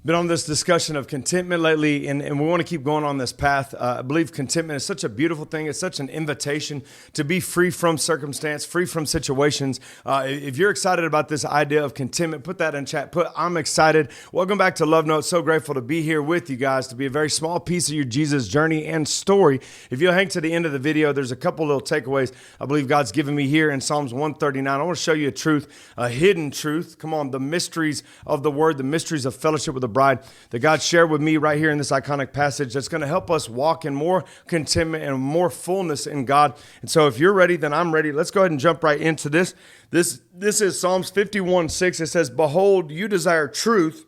Been on this discussion of contentment lately, and we want to keep going on this path. I believe contentment is such a beautiful thing. It's such an invitation to be free from circumstance, free from situations. If you're excited about this idea of contentment, put that in chat. I'm excited. Welcome back to Love Notes. So grateful to be here with you guys, to be a very small piece of your Jesus journey and story. If you'll hang to the end of the video, there's a couple little takeaways I believe God's given me here in Psalms 139. I want to show you a truth, a hidden truth. Come on, the mysteries of the word, the mysteries of fellowship with the bride that God shared with me right here in this iconic passage that's going to help us walk in more contentment and more fullness in God. And so if you're ready, then I'm ready. Let's go ahead and jump right into this. This is Psalms 51:6. It says, "Behold, you desire truth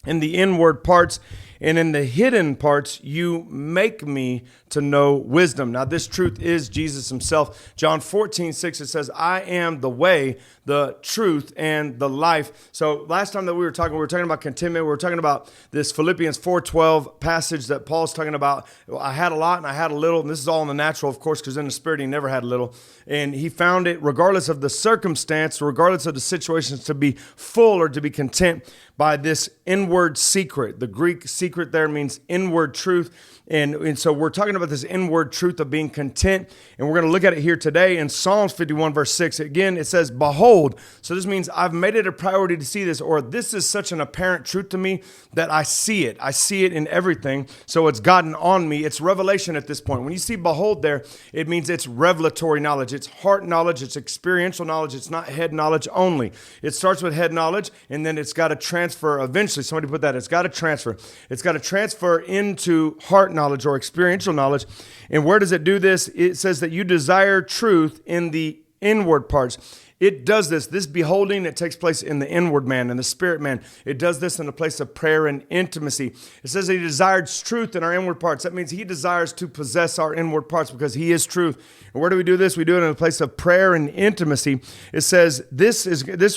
in the inward parts, and in the hidden parts you make me to know wisdom." Now, this truth is Jesus himself. John 14:6, it says, "I am the way, the truth, and the life." So last time that we were talking about contentment. We were talking about this Philippians 4:12 passage that Paul's talking about. I had a lot and I had a little. And this is all in the natural, of course, because in the spirit he never had a little. And he found it, regardless of the circumstance, regardless of the situations, to be full or to be content by this inward secret. The Greek secret there means inward truth. And so we're talking about this inward truth of being content. And we're going to look at it here today in Psalms 51 verse 6. Again, it says, "Behold." So this means I've made it a priority to see this, or this is such an apparent truth to me that I see it. I see it in everything. So it's gotten on me. It's revelation at this point. When you see behold there, it means it's revelatory knowledge. It's heart knowledge. It's experiential knowledge. It's not head knowledge only. It starts with head knowledge, and then it's got to transfer eventually. Somebody put that. It's got to transfer. It's got to transfer into heart knowledge or experiential knowledge. And where does it do this? It says that you desire truth in the inward parts. It does this beholding, it takes place in the inward man, in the spirit man. It does this in a place of prayer and intimacy. It says that he desires truth in our inward parts. That means he desires to possess our inward parts because he is truth. And where do we do this? We do it in a place of prayer and intimacy. It says this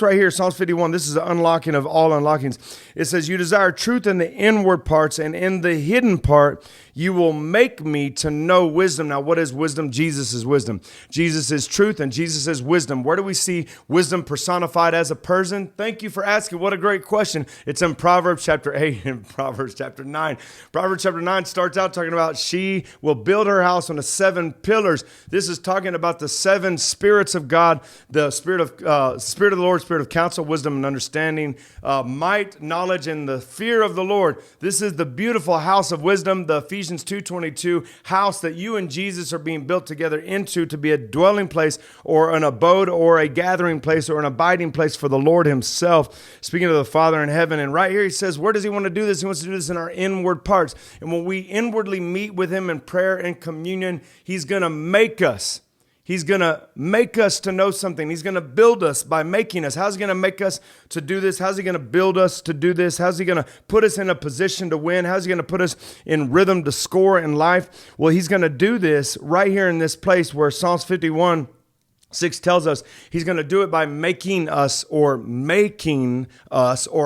right here, Psalms 51, this is the unlocking of all unlockings. It says, "You desire truth in the inward parts, and in the hidden part, you will make me to know wisdom." Now, what is wisdom? Jesus is wisdom. Jesus is truth, and Jesus is wisdom. Where do we see wisdom personified as a person? Thank you for asking. What a great question. It's in Proverbs chapter 8 and Proverbs chapter 9. Proverbs chapter 9 starts out talking about she will build her house on the 7 pillars. This is talking about the 7 spirits of God, the spirit of the Lord, spirit of counsel, wisdom, and understanding, might, knowledge, and the fear of the Lord. This is the beautiful house of wisdom, the Ephesians 2:22 house that you and Jesus are being built together into to be a dwelling place or an abode or a gathering place or an abiding place for the Lord himself, speaking to the Father in heaven. And right here he says, where does he want to do this? He wants to do this in our inward parts. And when we inwardly meet with him in prayer and communion, he's going to make us. He's going to make us to know something. He's going to build us by making us. How's he going to make us to do this? How's he going to build us to do this? How's he going to put us in a position to win? How's he going to put us in rhythm to score in life? Well, he's going to do this right here in this place where Psalms 51:6 tells us he's going to do it by making us or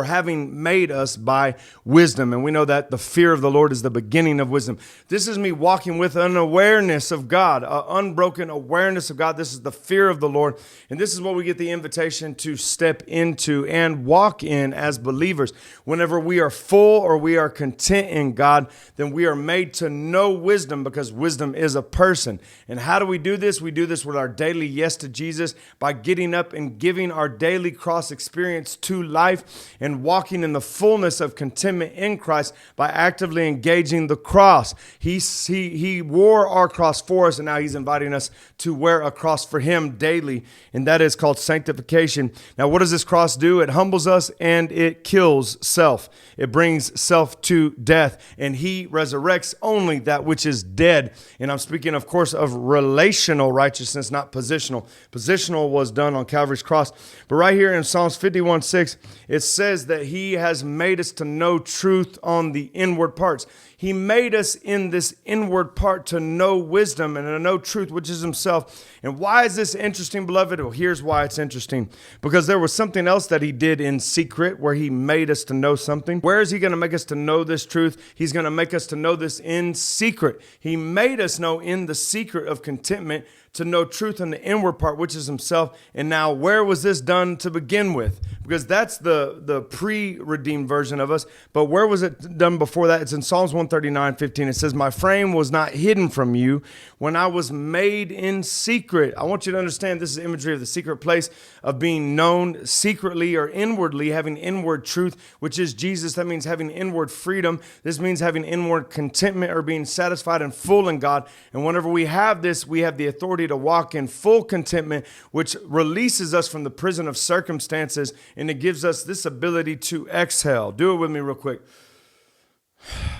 having made us by wisdom. And we know that the fear of the Lord is the beginning of wisdom. This is me walking with an awareness of God, an unbroken awareness of God. This is the fear of the Lord. And this is what we get the invitation to step into and walk in as believers. Whenever we are full or we are content in God, then we are made to know wisdom because wisdom is a person. And how do we do this? We do this with our daily yes to Jesus by getting up and giving our daily cross experience to life and walking in the fullness of contentment in Christ by actively engaging the cross. He wore our cross for us, and now he's inviting us to wear a cross for him daily, and that is called sanctification. Now, what does this cross do? It humbles us and it kills self. It brings self to death, and he resurrects only that which is dead. And I'm speaking, of course, of relational righteousness, not positional. Positional was done on Calvary's cross. But right here in Psalms 51:6, it says that he has made us to know truth on the inward parts. He made us in this inward part to know wisdom and to know truth, which is himself. And why is this interesting, beloved? Well, here's why it's interesting. Because there was something else that he did in secret where he made us to know something. Where is he going to make us to know this truth? He's going to make us to know this in secret. He made us know in the secret of contentment to know truth in the inward inward part, which is himself. And now where was this done to begin with? Because that's the pre-redeemed version of us. But where was it done before that? It's in Psalms 139:15. It says, my frame was not hidden from you when I was made in secret. I want you to understand this is imagery of the secret place of being known secretly or inwardly, having inward truth, which is Jesus. That means having inward freedom. This means having inward contentment or being satisfied and full in God. And whenever we have this, we have the authority to walk in full contentment, which releases us from the prison of circumstances, and it gives us this ability to exhale. Do it with me real quick.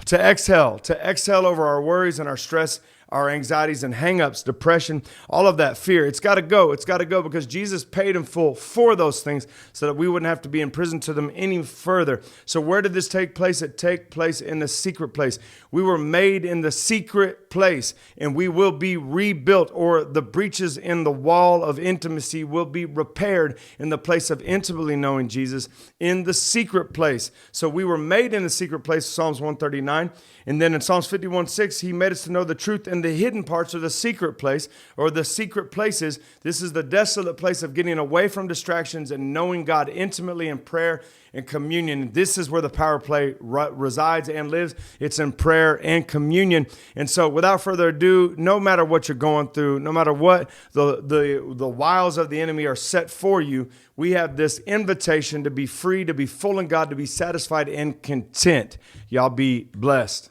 To exhale over our worries and our stress, our anxieties and hangups, depression, all of that fear. It's got to go. It's got to go because Jesus paid in full for those things so that we wouldn't have to be in prison to them any further. So where did this take place? It took place in the secret place. We were made in the secret place, and we will be rebuilt, or the breaches in the wall of intimacy will be repaired in the place of intimately knowing Jesus in the secret place. So we were made in the secret place, Psalms 139. And then in Psalms 51:6, he made us to know the truth in the hidden parts of the secret place, or the secret places. This is the desolate place of getting away from distractions and knowing God intimately in prayer and communion. This is where the power play resides and lives. It's in prayer and communion. And so without further ado, no matter what you're going through, no matter what the wiles of the enemy are set for you, we have this invitation to be free, to be full in God, to be satisfied and content. Y'all be blessed.